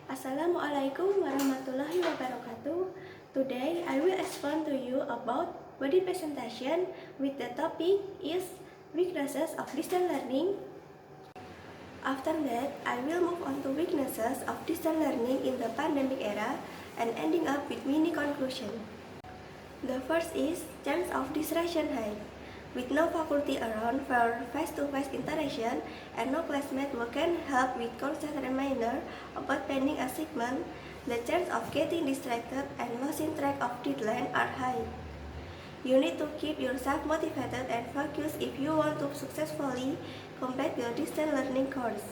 Assalamualaikum warahmatullahi wabarakatuh. Today I will explain to you about body presentation with the topic is weaknesses of distance learning. After that, I will move on to weaknesses of distance learning in the pandemic era and ending up with mini conclusion. The first is chance of distraction high. With no faculty around for face-to-face interaction and no classmate who can help with constant reminder about pending assignment, the chance of getting distracted and losing track of deadline are high. You need to keep yourself motivated and focused if you want to successfully complete your distance learning course.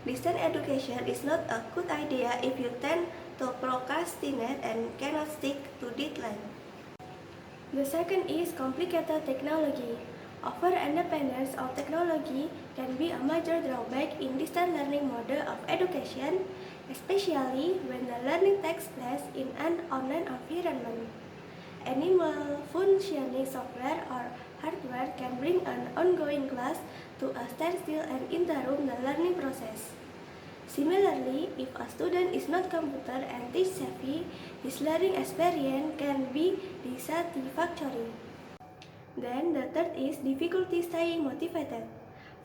Distance education is not a good idea if you tend to procrastinate and cannot stick to deadline. The second is complicated technology. Over-independence of technology can be a major drawback in distance learning model of education, especially when the learning takes place in an online environment. Any malfunctioning software or hardware can bring an ongoing class to a standstill and interrupt the learning process. Similarly, if a student is not computer and tech savvy, his learning experience can be dissatisfactory. Then the third is difficulty staying motivated.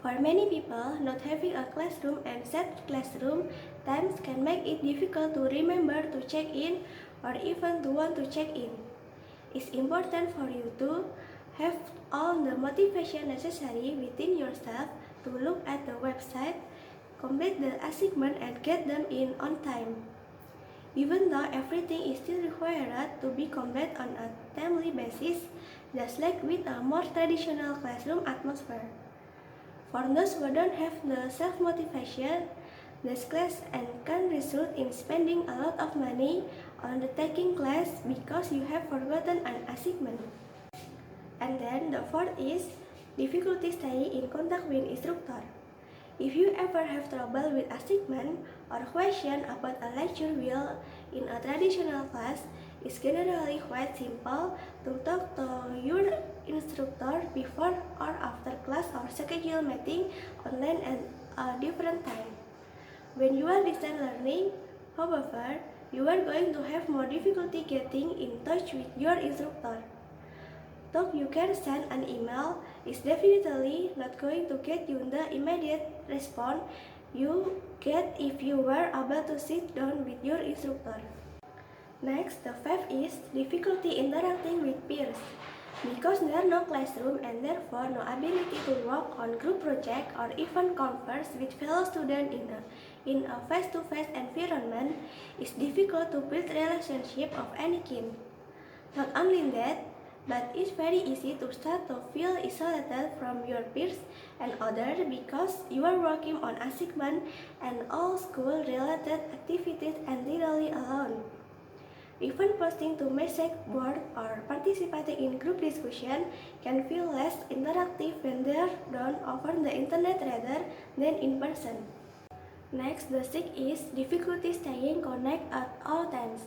For many people, not having a classroom and set classroom times can make it difficult to remember to check in or even to want to check in. It's important for you to have all the motivation necessary within yourself to look at the website, complete the assignment and get them in on time. Even though everything is still required to be completed on a timely basis, just like with a more traditional classroom atmosphere. For those who don't have the self-motivation, this class and can result in spending a lot of money on the taking class because you have forgotten an assignment. And then the fourth is difficulty staying in contact with instructor. If you ever have trouble with assignment or question about a lecture wheel in a traditional class, it's generally quite simple to talk to your instructor before or after class or schedule meeting online at a different time. When you are distance learning, however, you are going to have more difficulty getting in touch with your instructor. Though you can send an email, it's definitely not going to get you the immediate response you get if you were able to sit down with your instructor. Next, the fifth is difficulty interacting with peers. Because there are no classroom and therefore no ability to work on group project or even converse with fellow students in a face-to-face environment, it's difficult to build relationship of any kind. Not only that, but it's very easy to start to feel isolated from your peers and others because you are working on assignment and all school-related activities entirely alone. Even posting to message board or participating in group discussion can feel less interactive when they are done over the internet rather than in person. Next, the sixth is difficulty staying connected at all times.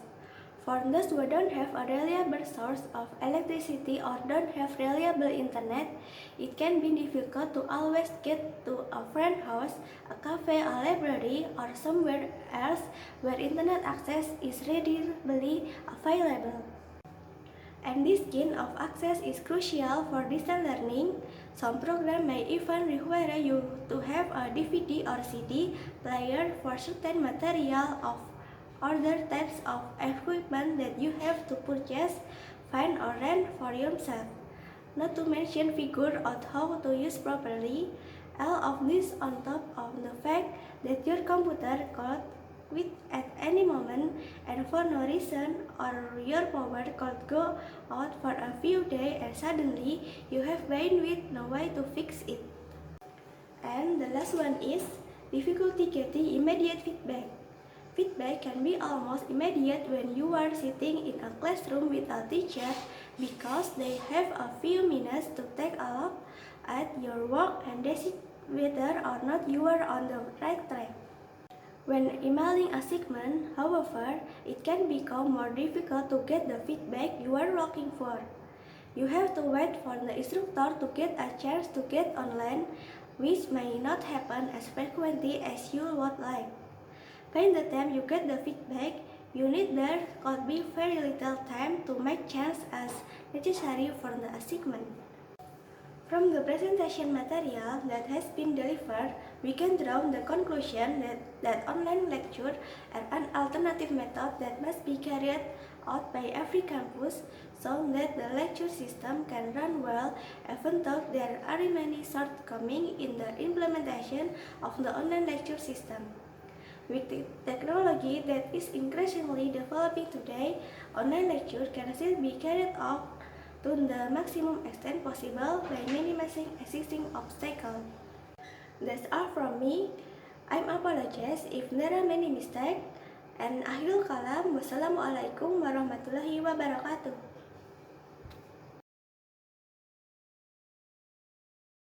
For those who don't have a reliable source of electricity or don't have reliable internet, it can be difficult to always get to a friend's house, a cafe, a library, or somewhere else where internet access is readily available. And this kind of access is crucial for distance learning. Some programs may even require you to have a DVD or CD player for certain material of other types of equipment that you have to purchase, find or rent for yourself. Not to mention figure out how to use properly. All of this on top of the fact that your computer could quit at any moment and for no reason, or your power could go out for a few days and suddenly you have bandwidth no way to fix it. And the last one is difficulty getting immediate feedback. Feedback can be almost immediate when you are sitting in a classroom with a teacher because they have a few minutes to take a look at your work and decide whether or not you are on the right track. When emailing a assignment, however, it can become more difficult to get the feedback you are looking for. You have to wait for the instructor to get a chance to get online, which may not happen as frequently as you would like. By the time you get the feedback you need, there could be very little time to make changes as necessary for the assignment. From the presentation material that has been delivered, we can draw the conclusion that online lecture are an alternative method that must be carried out by every campus so that the lecture system can run well, even though there are many shortcomings in the implementation of the online lecture system. With the technology that is increasingly developing today, online lecture can still be carried out to the maximum extent possible by minimizing existing obstacles. That's all from me. I apologize if there are many mistakes. And akhirul kalam, wassalamualaikum warahmatullahi wabarakatuh.